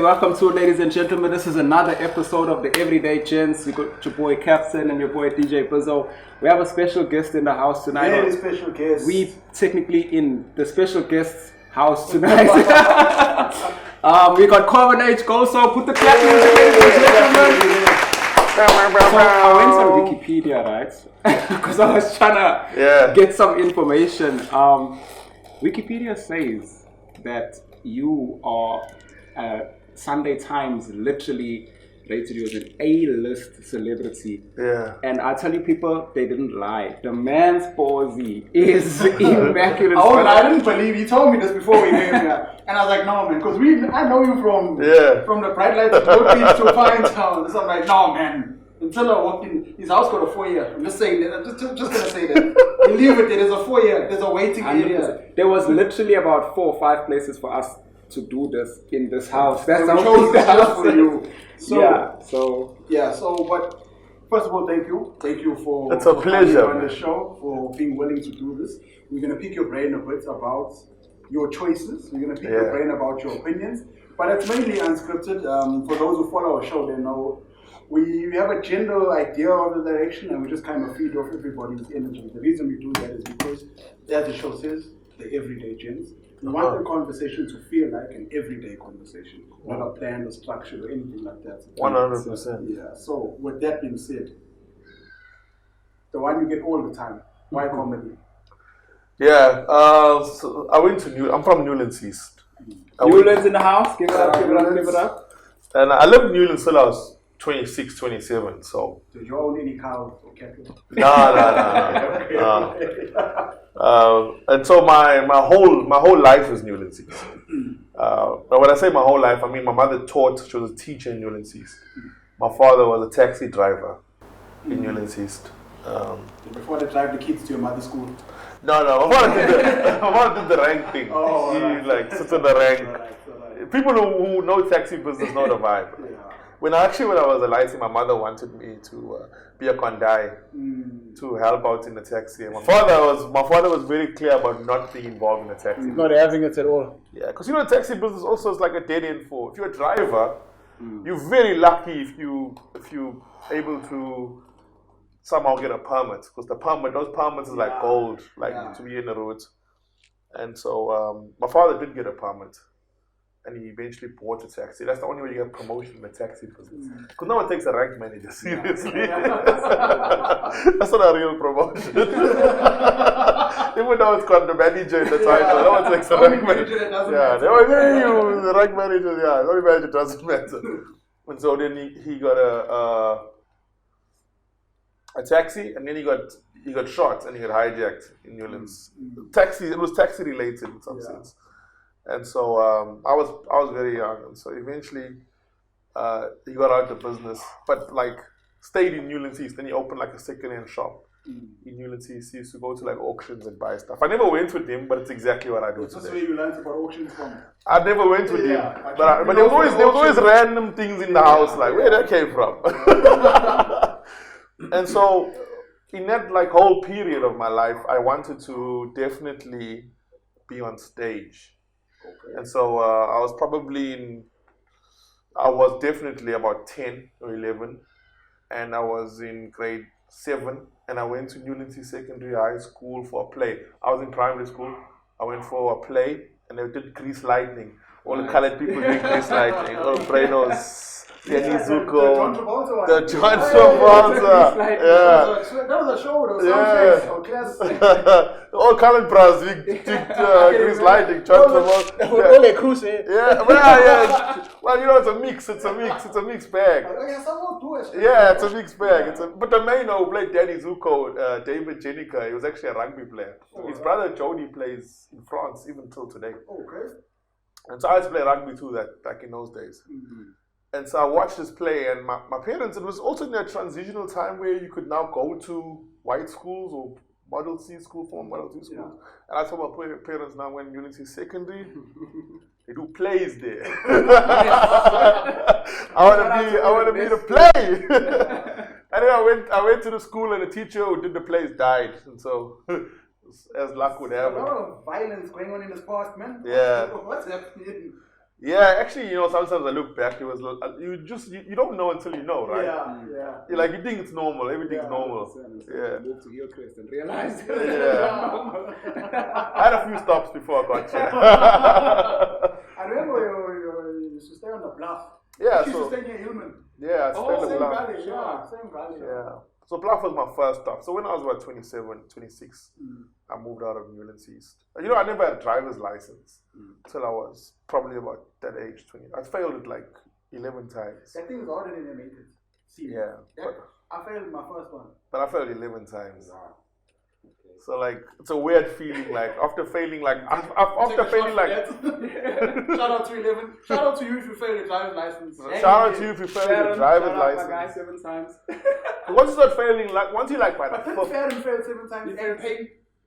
welcome to, ladies and gentlemen. This is another episode of the Everyday Gents. We got your boy Captain and your boy DJ Bizzo. We have a special guest in the house tonight. Very special guest. We technically in the special guest's house tonight. We got Carvin H Goldstone. Put the clap music, ladies and gentlemen. So I went on Wikipedia, right? Because I was trying to get some information. Wikipedia says that you are Sunday Times literally rated you as an A-list celebrity. Yeah. And I tell you people, they didn't lie. The man's palsy is immaculate. I didn't believe he told me this before we came here. And I was like, no man, because I know you from the Bright Lights of Road Beach to Fine Town. So I'm like, no man. Until I walked in, his house got a 4-year. I'm just saying that. I'm just gonna say that. Believe it, there's a 4-year. There's a waiting area. There was literally about 4 or 5 places for us to do this in this house. That's how chose the house for you. But first of all, thank you. Thank you for it's a pleasure coming on the show, for being willing to do this. We're gonna pick your brain a bit about your choices. We're gonna pick your brain about your opinions. But it's mainly unscripted. For those who follow our show, they know we have a general idea of the direction and we just kind of feed off everybody's energy. The reason we do that is because, as the show says, the everyday gents. We want the conversation to feel like an everyday conversation, not a planned or structured or anything like that. 100%. Yeah. So, with that being said, the one you get all the time, why comedy? Yeah. So I went to I'm from Newlands East. Newlands in the house. Give it up. Give it up. Give it up. And I lived in Newlands till I was 26, 27. So. Did you own any cows or cattle? No. And so my whole life is Newlands East. But when I say my whole life, I mean my mother taught. She was a teacher in Newlands East. My father was a taxi driver in Newlands East. Before they drive the kids to your mother's school. No. My father did the rank thing. He sits in the rank. Right. People who know taxi business know the vibe. When I was a license, my mother wanted me to be a kondai to help out in the taxi. And my father was very clear about not being involved in the taxi. Not having it at all. Yeah, because the taxi business also is like a dead end for. If you're a driver, you're very lucky if you able to somehow get a permit, because those permits is like gold, to be in the roads. And so my father did get a permit. And he eventually bought a taxi. That's the only way you get promotion in the taxi business. Because no one takes a rank manager seriously. That's not a real promotion. Even though it's called the manager in the title, no one takes a rank manager. They always say the rank manager. The only manager doesn't matter. And so then he got a taxi, and then he got shot and he got hijacked in Newlands. It was taxi related in some sense. And so I was very young, and so eventually he got out of the business, but stayed in Newlands East. Then he opened a second-hand shop in Newlands East. He used to go to auctions and buy stuff. I never went with him, but it's exactly what I do today. That's where you learned about auctions from. I never went with him, but there was always random things in the house, where that came from. And so in that whole period of my life, I wanted to definitely be on stage. Okay. And so I was definitely about 10 or 11, and I was in grade 7, and I went to Newlands Secondary High School for a play. I was in primary school. I went for a play, and they did Grease Lightning. All the colored people doing Grease Lightning. All Brenos, Danny Zuko, the John Travolta. That was a show. All colored bras doing Grease Lightning. John Travolta. All a cruise. Well, it's a mix. It's a mixed bag. Yeah, it's a mixed bag. But the main who played Danny Zuko, David Jenica, he was actually a rugby player. His brother Jody plays in France even till today. Okay. And so I used to play rugby too, back in those days. And so I watched this play, and my parents, it was also in that transitional time where you could now go to white schools or Model C school, former Model C schools. And I told my parents now when Newlands is secondary, they do plays there. I want to be the play. And then I went to the school, and the teacher who did the plays died. And so as luck would have it. A lot of violence going on in this past, man. Yeah. What's happening? Yeah, actually, sometimes I look back. It was you don't know until you know, right? Yeah. You like you think it's normal. Everything's normal. Yeah. Move to Hillcrest and realize. Yeah. I had a few stops before I got here. I remember you used to stay on the bluff. Yeah, You used to stay near Hillman. Yeah, I stayed on the Same bluff. valley, same valley. Yeah. So Bluff was my first stop. So when I was about 27, 26, I moved out of Newlands East. I never had a driver's license until I was probably about that age, 20. I failed it like 11 times. That thing is harder than they make it. See, Yeah. I failed my first one. But I failed 11 times. So like, it's a weird feeling like, after failing like, after failing like. Shout out to 11. Shout out to you if you failed your driver's license. Shout out to you if you failed your driver's license. My guy 7 times. Once you start failing, like, once you like by the But failed 7 times.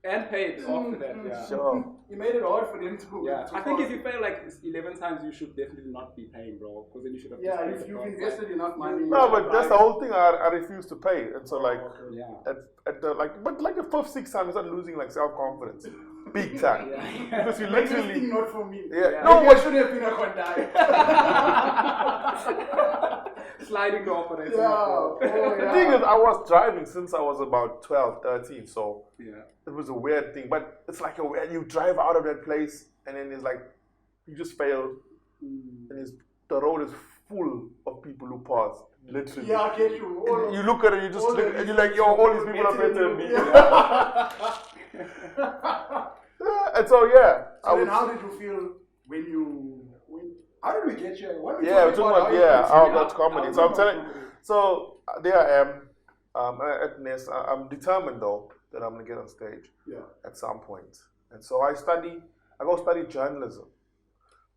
And paid after that, yeah. Sure. You made it hard for them to. Yeah, I think if you fail like 11 times, you should definitely not be paying, bro. Because then you should have. Yeah, if you've invested enough money. No, but that's the whole thing. I refuse to pay, and so like, Yeah. at the but like the 5th, 6th time, you start losing like self-confidence, big time. Yeah. Because you This literally. thing not for me. Yeah. No, No, what should have been a Hyundai. Sliding door for that. The thing is, I was driving since I was about 12, 13, so Yeah. it was a weird thing. But it's like you drive out of that place, and then it's like you just fail, and the road is full of people who pass. Literally. Yeah, I get you. And you look at it, you just look, and you're like, yo, all these people are better than me. And so yeah. So then how did you feel when how did we get here? What Yeah, we're talking about how about comedy. So I'm telling you, so there I am at NES. I'm determined though that I'm gonna get on stage at some point. And so I go study journalism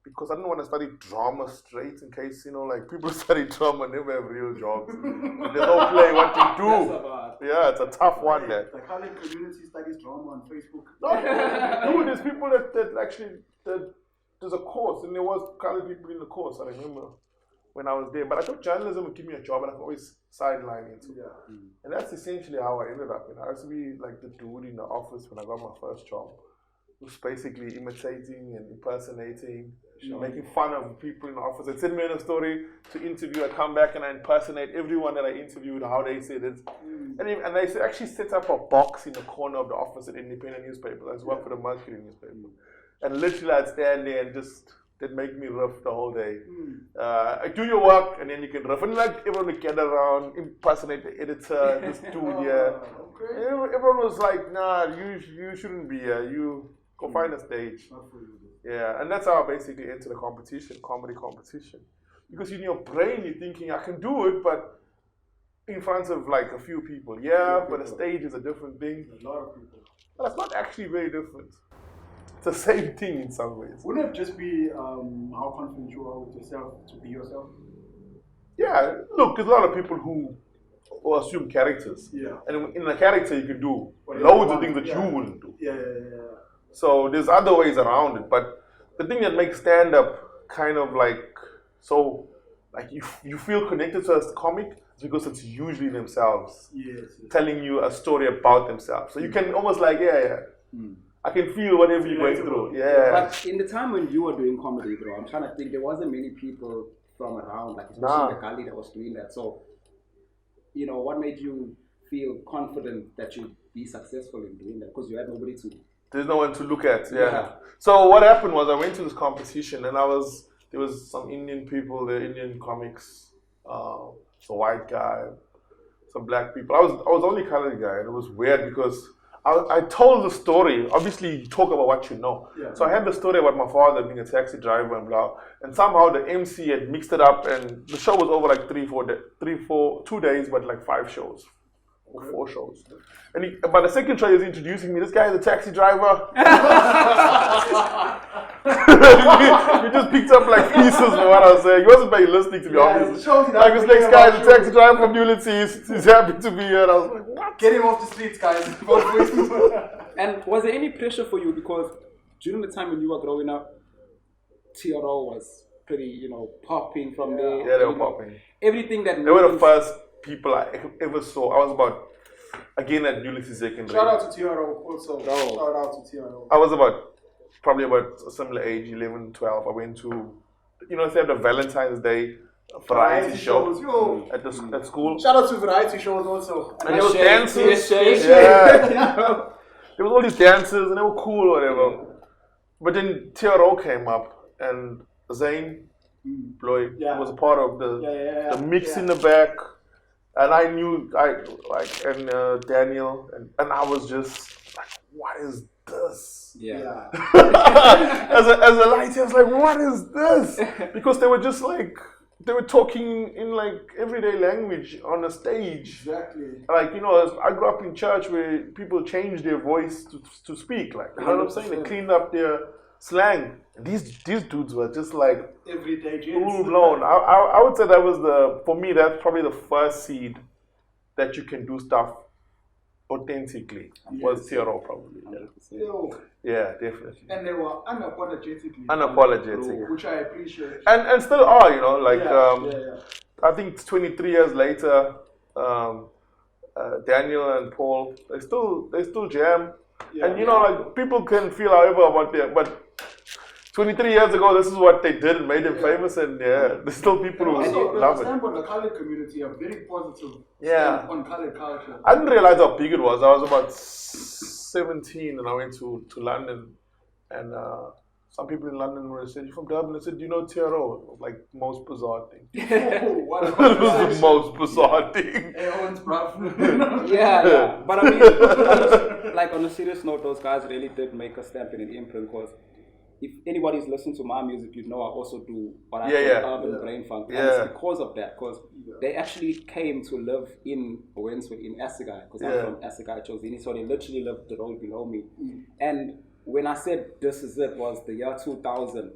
because I didn't want to study drama straight in case, like people study drama never have real jobs. And there's no play what to do. Yeah, it's a tough one there. Like how like community studies drama on Facebook. No, there's people that actually there's a course, and there was colored people in the course. I remember when I was there, but I thought journalism would give me a job, and I could always sideline it. And that's essentially how I ended up. I used to be like the dude in the office when I got my first job. It was basically imitating and impersonating, making fun of people in the office. They'd send me on a story to interview. I'd come back and I impersonate everyone that I interviewed, how they said it. And they actually set up a box in the corner of the office at independent newspaper. I worked for the Mercury newspaper. And literally I'd stand there and they'd make me riff the whole day. Do your work and then you can riff. And like everyone would gather around, impersonate the editor, this dude here. Okay. Everyone was like, nah, you shouldn't be here. You go find a stage. Yeah, and that's how I basically entered the comedy competition. Because in your brain you're thinking, I can do it, but in front of like a few people. Yeah, but a stage is a different thing. A lot of people. But it's not actually very different. It's the same thing in some ways. Wouldn't it just be how confident you are with yourself to be yourself? Yeah, look, there's a lot of people who assume characters. Yeah. And in a character you can do loads of things that you wouldn't do. Yeah. So there's other ways around it. But the thing that makes stand-up kind of like so, like you feel connected to a comic is because it's usually themselves telling you a story about themselves. So you can almost like, I can feel whatever you're going through. Yeah. But in the time when you were doing comedy, bro, I'm trying to think, there wasn't many people from around, like especially the gully that was doing that. So, what made you feel confident that you'd be successful in doing that? Because you had nobody to. There's no one to look at. Yeah. So what happened was I went to this competition and there was some Indian people, the Indian comics, so white guy, some black people. I was the only colored guy, and it was weird because I told the story. Obviously, you talk about what you know. Yeah. So I had the story about my father being a taxi driver and blah. And somehow the MC had mixed it up, and the show was over like 2 days, but like 5 shows. Or 4 shows. And by the second show, he was introducing me. This guy is a taxi driver. He just picked up like pieces of what I was saying. He wasn't very listening, to be honest. Like this next guy is a taxi driver from Newlands. He's happy to be here. And I was like, what? Get him off the streets, guys. And was there any pressure for you? Because during the time when you were growing up, TRO was pretty, popping from there. Yeah, they were popping. Everything that they were the first people I ever saw. I was about, again at Newlands secondary. Shout out to TRO also. Shout out to TRO. I was probably about a similar age, 11, 12. I went to you know, they have the Valentine's Day variety show Yo. at school. Shout out to variety shows also. And there was dances. Yes, Yeah. There was all these dances and they were cool or whatever. But then TRO came up and Zane Floyd was a part of the mix in the back. And I knew, Daniel, and I was just like, what is this? Yeah. As a lighter, I was like, what is this? Because they were just like, they were talking in like everyday language on a stage. Exactly. Like, you know, I grew up in church where people changed their voice to speak. Like, you know what I'm saying? They cleaned up their slang. And these dudes were just like everyday full blown. I would say that was for me, that's probably the first seed that you can do stuff authentically. Was TRO probably. Yeah, definitely. And they were unapologetic. Which I appreciate. And still are, you know, like I think 23 years later, Daniel and Paul, they still jam. And you know, like people can feel however about them, but 23 years ago, this is what they did and made them famous, and there's still people who love it. On the colored community are very positive. On colored culture. I didn't realize how big it was. I was about 17 and I went to London, and some people in London were saying, "You from Dublin?" I said, "Do you know TRO?" It was like the most bizarre thing. It was the most bizarre thing. Yeah. But I mean, like on a serious note, those guys really did make a stamp in an imprint, because if anybody's listened to my music, you know I also do what I call urban brain funk. And it's because of that, because they actually came to live in Wenswood, in Assegai, because I'm from Assegai, Chozini, so they literally lived the road below me. And when I said this is it, was the year 2000,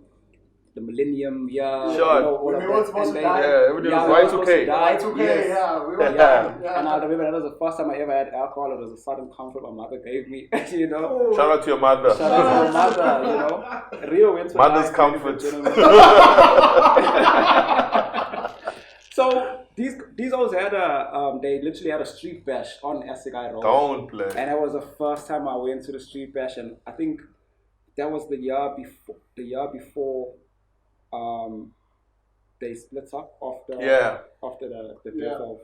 the millennium year. Sure. You know, we were supposed to die. Everything was Y2K. And I remember that was the first time I ever had alcohol. It was a sudden comfort my mother gave me, you know. Shout out to your mother. Shout out to your mother, you know. Real Wenswood. Mother's comfort. So these always had they literally had a street bash on Assegai Road. Don't play. And it was the first time I went to the street bash, and I think that was the year before they split up after the death of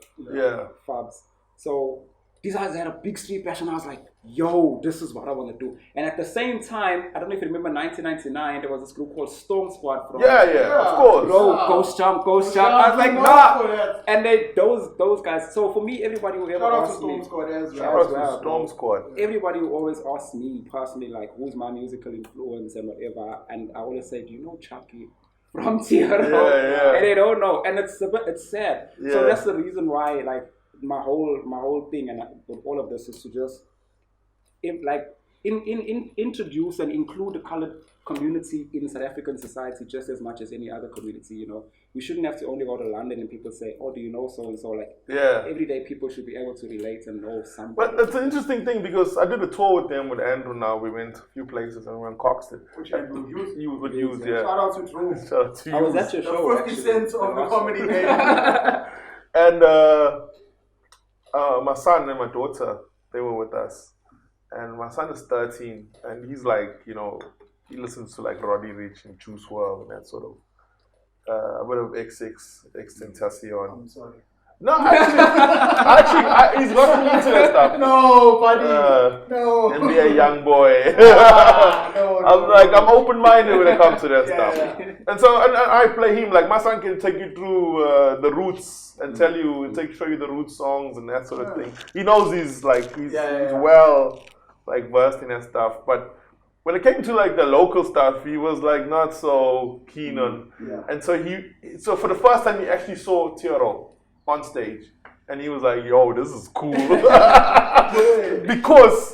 Fabs. So these guys had a big street bash, and I was like, yo, this is what I want to do. And at the same time, I don't know if you remember 1999, there was this group called Storm Squad from of course. Bro, Ghost Jump. I was like, nah. And those guys. So for me, everybody who ever asked me, Storm Squad. Everybody who always asks me personally, like, who's my musical influence and whatever, and I always say, do you know Chucky from TRO? And they don't know, and it's sad. So that's the reason why, like, my whole thing and with all of this is to just introduce and include the colored community in South African society just as much as any other community. You know, we shouldn't have to only go to London and people say, "Oh, do you know so and so?" Like, everyday people should be able to relate and know something. But it's an interesting thing, because I did a tour with them with Andrew. Now we went a few places and we went Coxton. Which Andrew used. Shout out to Drew. Shout out to you. I was at your show. 50 cents of the comedy game. And my son and my daughter, they were with us. And my son is 13, and he's like, you know, he listens to like Roddy Ricch and Juice WRLD and that sort of, a bit of XXXTentacion. I'm sorry. No, actually, he's not really into that stuff. No, buddy. No. NBA young boy. I'm open-minded when it comes to that stuff. And so, and I play him, like my son can take you through the roots and show you the root songs and that sort of thing. He knows he's well, like, versed in that stuff. But when it came to like the local stuff, he was like not so keen on. And so for the first time, he actually saw TRO on stage, and he was like, "Yo, this is cool," because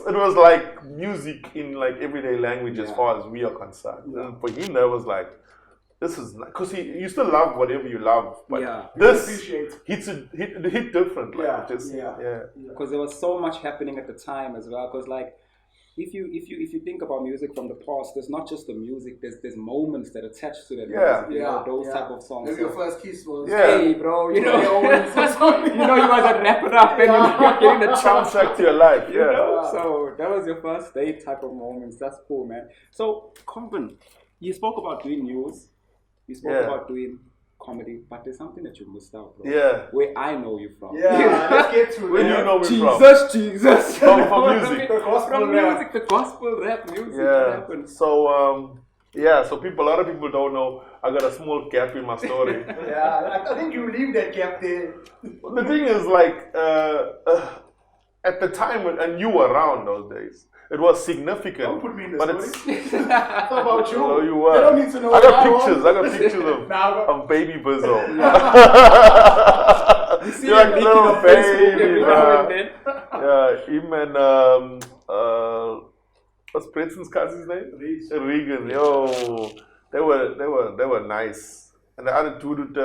it was like music in like everyday language as far as we are concerned. And for him, that was like, this is because you still love whatever you love, but this hit different. Like, because there was so much happening at the time as well. Because like, if you think about music from the past, there's not just the music. There's moments that attach to that music. You know, those type of songs. Maybe your first kiss was, hey, bro, you know, you guys are wrap it up and you're getting the soundtrack to your life. You know? So that was your first date type of moments. That's cool, man. So Carvin, you spoke about doing news. You spoke about doing comedy, but there's something that you missed out, bro. Yeah. Where I know you from. Yeah, let's get to it. Where do you know me Jesus, Jesus. from music. The gospel From rap. music, the gospel rap music. Yeah. Happens. So so a lot of people don't know. I got a small gap in my story. Yeah, I think you leave that gap there. The thing is, like, at the time, and you were around those days, it was significant. Don't put me in the but story. it's It's about you. Oh, you were. They don't need to know. I got pictures of Nah, of baby Bizzo. You see You're like them little making on Facebook baby, every now and then. Yeah, him and what's Princess cousin's name? Reese. Regan. Yo, they were nice. And the other dude with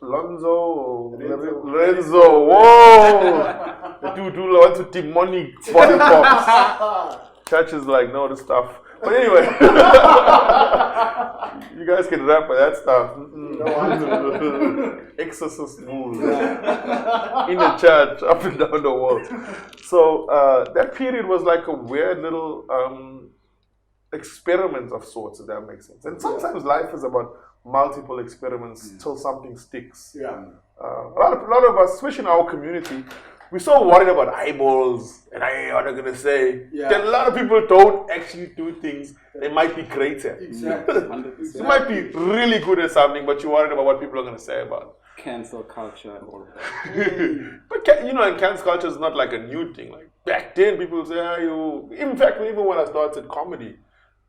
Lorenzo. Whoa, the dude who went to demonic body pops. Church is like, no, this stuff. But anyway, you guys can rap with that stuff. Exorcist moves in the church, up and down the world. So that period was like a weird little experiment of sorts, if that makes sense. And sometimes life is about multiple experiments till something sticks. Yeah. A lot of us, especially in our community, we're so worried about eyeballs and what I'm gonna say. Yeah. That a lot of people don't actually do things they might be great at. Exactly. 100%. You might be really good at something, but you're worried about what people are gonna say about it. Cancel culture and all of that. But and cancel culture is not like a new thing. Like back then, people would say, you. In fact, even when I started comedy,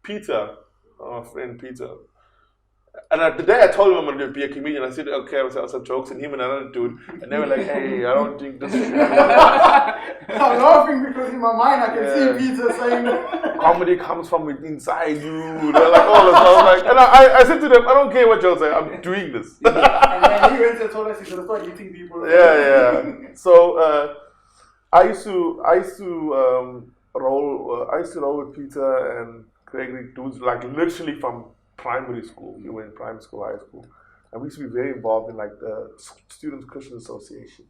Peter, my friend Peter. And the day I told him I'm going to be a comedian, I said, okay, I'll tell some jokes, and him and another dude, and they were like, hey, I don't think this is I'm laughing because in my mind I can see Peter saying comedy comes from inside you. They're like, all this. I was like, and I said to them, I don't care what y'all say, I'm doing this. and then he went and told us he's going to start eating people. Yeah. So I used to roll with Peter and Gregory, dudes like literally from primary school. We were in primary school, high school, and we used to be very involved in like the Students Christian Association,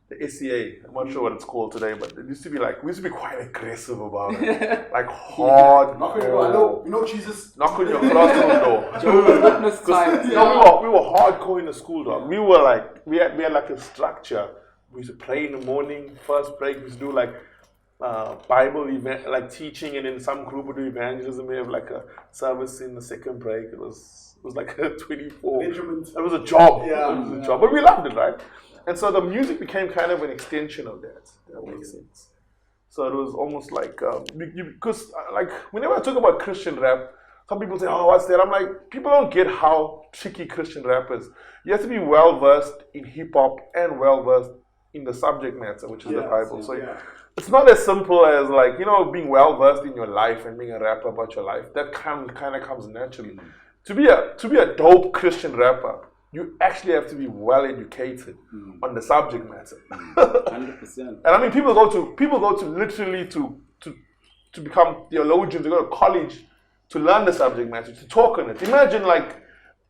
the SCA. I'm not sure what it's called today, but it used to be like we used to be quite aggressive about it, like hard. Knock on your door. You know Jesus. Knock on your classroom door. Jehovah's Witness time. No, we were hardcore in the school, dog. We were like we had like a structure. We used to pray in the morning. First break, we used to do like Bible event, like teaching, and then some group would do evangelism. We have like a service in the second break. It was like a 24. Regiment. It was a job. Yeah. It was a job, but we loved it, right? And so the music became kind of an extension of that. That makes sense. So it was almost like because like whenever I talk about Christian rap, some people say, "Oh, what's that?" I'm like, people don't get how tricky Christian rap is. You have to be well versed in hip hop and well versed in the subject matter, which is the Bible. So it's not as simple as like, being well versed in your life and being a rapper about your life. That kind of comes naturally. To be a dope Christian rapper, you actually have to be well educated on the subject matter. 100%. And I mean, people go to literally to become theologians. They go to college to learn the subject matter, to talk on it. Imagine like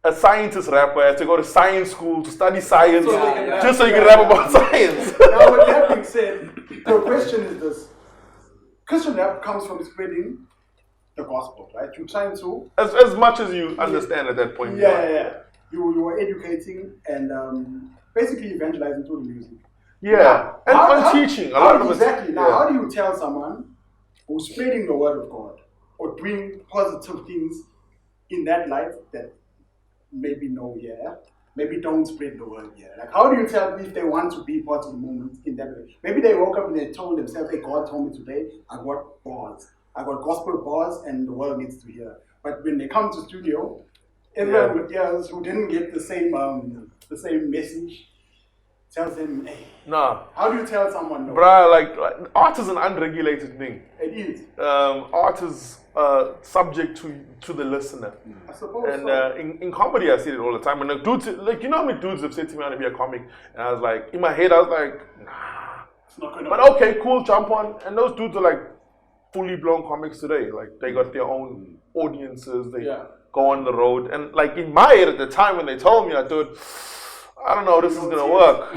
a scientist rapper has to go to science school to study science just so you can rap about science. Now, with that being said, the question is this: Christian rap comes from spreading the gospel, right? You're trying to as much as you understand at that point. Yeah. You are educating and basically evangelizing through the music. Yeah, and teaching. A lot of exactly. Now, how do you tell someone who's spreading the word of God or doing positive things in that light that maybe maybe don't spread the word here? Like, how do you tell if they want to be part of the movement in that way? Maybe they woke up and they told themselves, hey, God told me today, I got bars. I got gospel bars and the world needs to hear. But when they come to studio, everyone else who didn't get the same message tells them, hey. Nah. How do you tell someone no? Bruh, like art is an unregulated thing. It is. Art is subject to the listener. I suppose and so. In comedy, I see it all the time. And the dudes, like, how many dudes have said to me, I want to be a comic? And I was like, in my head, I was like, nah. It's not gonna but okay, cool, jump on. And those dudes are like fully blown comics today. Like, they got their own audiences. They go on the road. And like in my head at the time when they told me, I thought, I don't know, this is gonna work.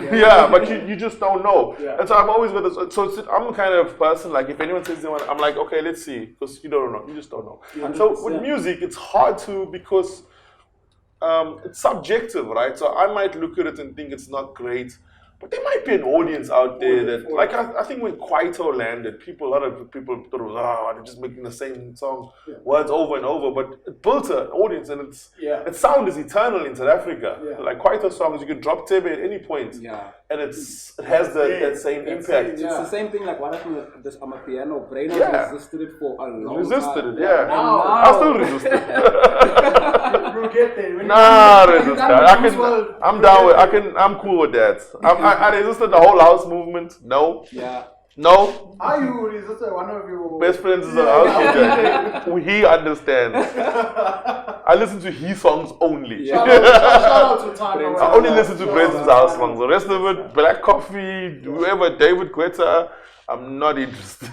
But you just don't know. And so I've always been this. So I'm the kind of person, like, if anyone says they want, I'm like, okay, let's see, because you don't know, you just don't know. And so with music, it's hard to, because it's subjective, right? So I might look at it and think it's not great, but there might be an audience out there that, like, I think when Kwaito landed, a lot of people thought it was, they're just making the same song, words over and over, but it built an audience, and its sound is eternal in South Africa. Yeah. Like Kwaito songs, you can drop Tebe at any point, and it has that same impact. It's the same thing like what happened with this Amapiano. Brain resisted it for a long time. Resisted it, Now, I still resist it. We'll get there. Nah, resist that. I'm down with. I'm cool with that. I resisted the whole house movement. No. Yeah. No. Are you resisted one of your Best friends is a house DJ. He understands. I listen to his songs only. Shout out to Tano. I only listen to Brazen's house songs. The rest of it, Black Coffee, whoever, David Guetta, I'm not interested.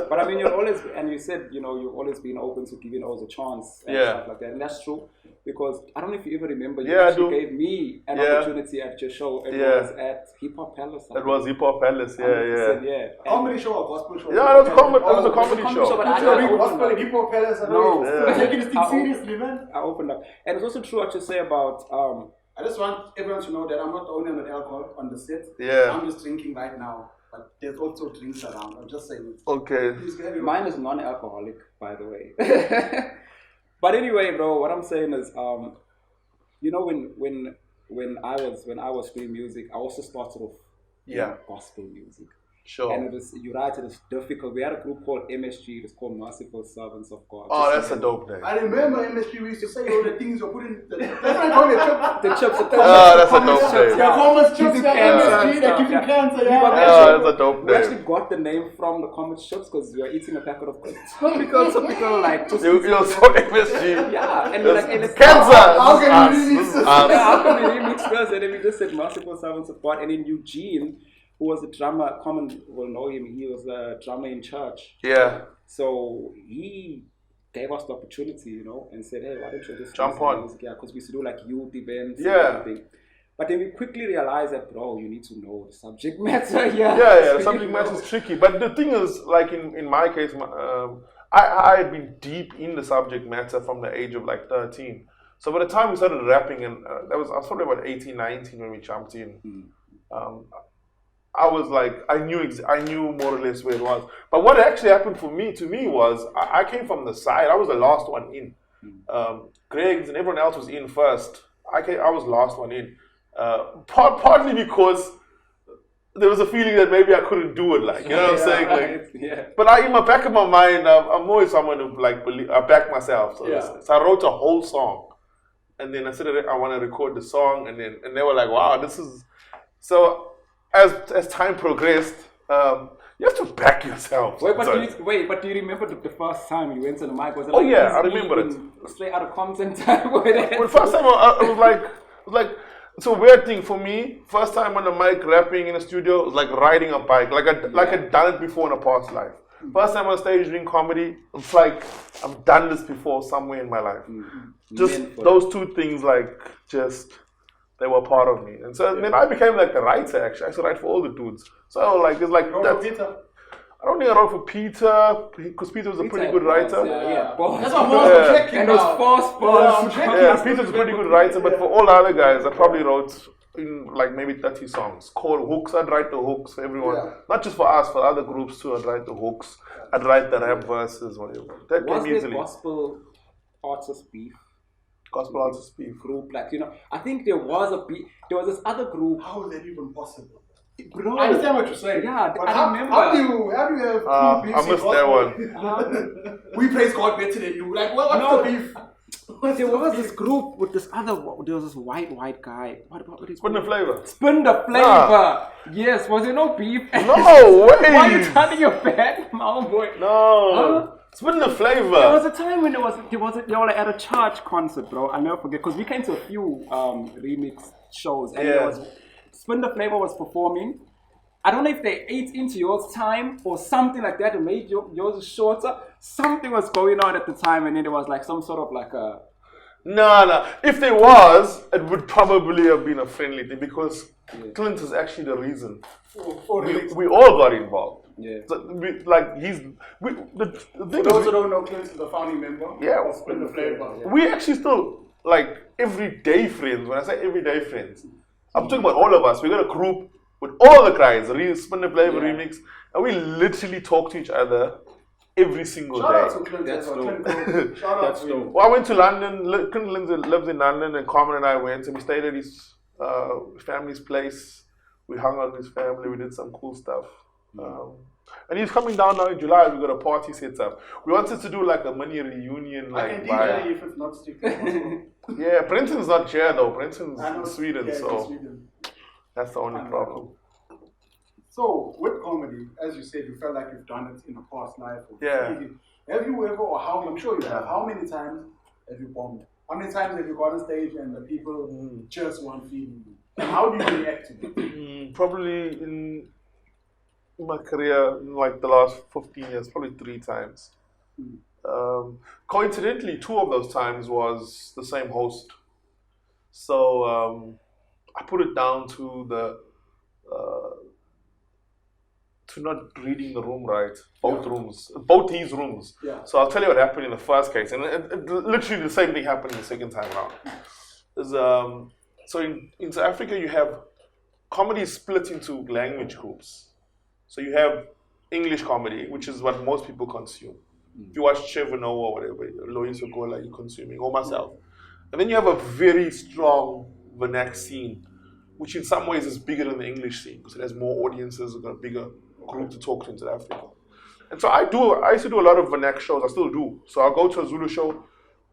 But I mean, you're always, and you said, you've always been open to giving us a chance and stuff like that. And that's true, because I don't know if you ever remember, you actually gave me an opportunity at your show. It was at Hip Hop Palace. It was Hip Hop Palace, yeah. Comedy show or gospel show? Yeah, it was a comedy show. But I didn't gospel at Hip Hop Palace. No. Taking this thing seriously, man. I opened up. And it's also true what you say about... I just want everyone to know that I'm not the only one with alcohol on the set. Yeah. I'm just drinking right now. But there's also drinks around. I'm just saying it. Okay. Mine is non-alcoholic, by the way. But anyway, bro, what I'm saying is, when I was doing music, I also started off gospel music. Sure. And you're right, it was difficult. We had a group called MSG, it was called Merciful Servants of God. Oh, that's a dope name. I remember MSG, we used to say all the things you're putting, that's what I call it, the chips. That's a dope name. Yeah, Commons chips, MSG, that give you cancer, that's a dope name. We actually got the name from the Comet chips because we were eating a packet of typical like just... You're so MSG. Yeah, and we're like, hey, let's... Cancer! How can we remix this? How can we remix this? And then we just said Merciful Servants of God. And then Eugene, who was a drummer, Common will know him, he was a drummer in church. Yeah. So he gave us the opportunity, and said, hey, why don't you just jump on? Music? Yeah, because we used to do like youth events and everything. But then we quickly realized that, bro, you need to know the subject matter. Yeah, the subject matter is tricky. But the thing is, like in my case, I had been deep in the subject matter from the age of like 13. So by the time we started rapping, and I was probably about 18, 19 when we jumped in. I was like, I knew more or less where it was. But what actually happened to me was, I came from the side. I was the last one in. Greg's and everyone else was in first. I was last one in. Partly because there was a feeling that maybe I couldn't do it, like, you know what I'm saying? Like, but in the back of my mind, I'm always someone who like I back myself. So I wrote a whole song, and then I said I want to record the song, and they were like, wow, this is so. As time progressed, you have to back yourself. But do you remember the first time you went to the mic? Was it I remember it. Straight out of Compton time? Well, the first time it was like it's a weird thing for me. First time on the mic, rapping in the studio, was like riding a bike. Like I'd done it before in a past life. First time on stage doing comedy, it's like I've done this before somewhere in my life. Just those two things, they were part of me. And so then I became like the writer, actually. I used to write for all the dudes. So like, it's like, Peter. I don't think I wrote for Peter, because Peter was a pretty good writer. That's what most checking. And those false. Yeah, Peter's a pretty good writer, but for all the other guys, I probably wrote in like maybe 30 songs. Called hooks, I'd write the hooks for everyone. Yeah. Not just for us, for other groups too, I'd write the hooks. I'd write the rap verses, whatever. That was came easily. Gospel artist beef? Gospel artist beef. Group, I think there was a beef. There was this other group. How is that even possible? Bro, I understand what you're saying. Yeah, but I remember. How do you have I missed that one. We praise God better than you. Like, what's the beef? There was this group with this other. There was this white guy. What is Spin the Flavor. Spin the Flavor. Yes. Was there no beef? No way. Why are you turning your back, my boy? No. Spin the Flavor. There was a time when they were like at a church concert, bro. I'll never forget, because we came to a few remix shows, and there was Spin the Flavor was performing. I don't know if they ate into yours time or something like that and made yours shorter. Something was going on at the time, and then there was like some sort of like a... No. If there was, it would probably have been a friendly thing, because Clint is actually the reason. We all got involved. Yeah. So the thing For those who don't know, Clint is the founding member. Yeah. Spin the Flavor. We actually still like everyday friends. When I say everyday friends, I'm talking about all of us. We got a group with all the guys, Spin the Flavor Remix, and we literally talk to each other every single Shout day. out to Clint. That's Clint. Shout out to him. Well, I went to London. Clint lives in London, and Carmen and I went, and we stayed at his family's place. We hung out with his family. We did some cool stuff. And he's coming down now in July. We got a party set up. We wanted to do like a mini reunion, I can DJ if it's not strictly. Yeah, Brenton's not here though. Brenton's I know, in Sweden, yeah, so in Sweden. that's the only problem. So, with comedy, as you said, you felt like you've done it in a past life. Yeah. Have you ever, or how, I'm sure you have, how many times have you bombed? How many times have you gone on stage and the people just weren't feeling you? And how do you react to it? Probably in my career, in like the last 15 years, probably 3 times. Coincidentally, 2 of those times was the same host. So I put it down to the to not reading the room right. Both these rooms. Yeah. So I'll tell you what happened in the first case, and literally the same thing happened in the second time around. So in South Africa, you have comedy split into language groups. So you have English comedy, which is what most people consume. If you watch Chevano or whatever, Lois Ogola you're consuming, or myself. And then you have a very strong vernac scene, which in some ways is bigger than the English scene because it has more audiences, we've got a bigger group to talk to in South Africa. And so I used to do a lot of vernac shows, I still do. So I'll go to a Zulu show,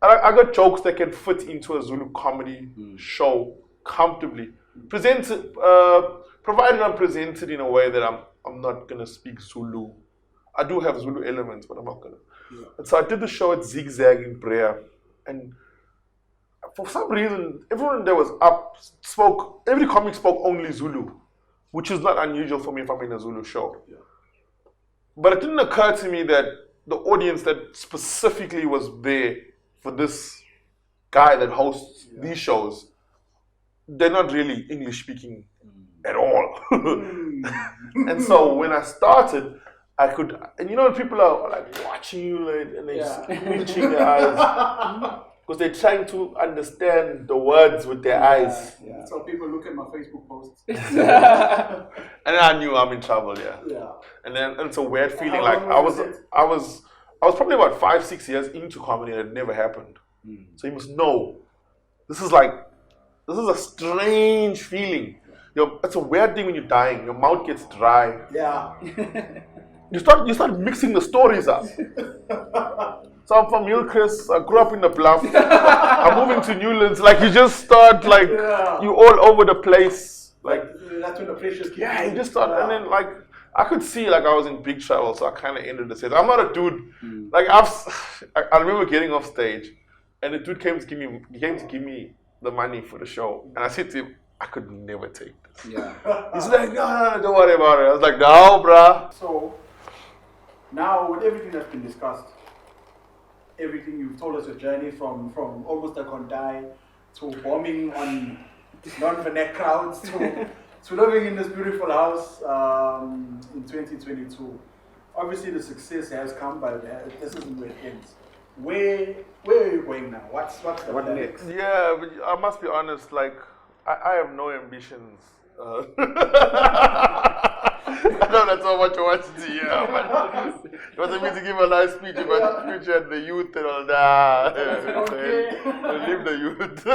and I got jokes that can fit into a Zulu comedy show comfortably. Provided I'm presented in a way that I'm not going to speak Zulu. I do have Zulu elements, but I'm not going to. Yeah. And so I did the show at Zigzag in Brea, and for some reason, everyone that was up every comic spoke only Zulu, which is not unusual for me if I'm in a Zulu show. Yeah. But it didn't occur to me that the audience that specifically was there for this guy that hosts these shows, they're not really English speaking at all. And so when I started, I could, and you know, people are like watching you like, and they're squinching their eyes because they're trying to understand the words with their eyes. Yeah. So people look at my Facebook posts. And then I knew I'm in trouble, yeah. And then it's a weird feeling. Like I was probably about 5-6 years into comedy and it never happened. So you must know, this is a strange feeling. It's a weird thing when you're dying. Your mouth gets dry. Yeah. You start mixing the stories up. So I'm from Hillcrest. I grew up in the Bluff. I'm moving to Newlands. Like you just start like you all over the place. Like that's when the pressure. You just start, and then like I could see like I was in big trouble. So I kind of ended the set. I'm not a dude. Like I remember getting off stage, and the dude came to give me the money for the show, and I said to him, I could never take this. Yeah. He's like, no, don't worry about it. I was like, no, bruh. So now with everything that's been discussed, everything you've told us, your journey from almost a Kondai to bombing on non-vernac crowds to living in this beautiful house in 2022. Obviously the success has come, but this isn't where it ends. Where are you going now? What's the plan? next? Yeah, but I must be honest, like I have no ambitions. I know that's not what you wanted to hear, but you wanted me to give a nice speech about the future and the youth and all that. Okay. Leave the youth.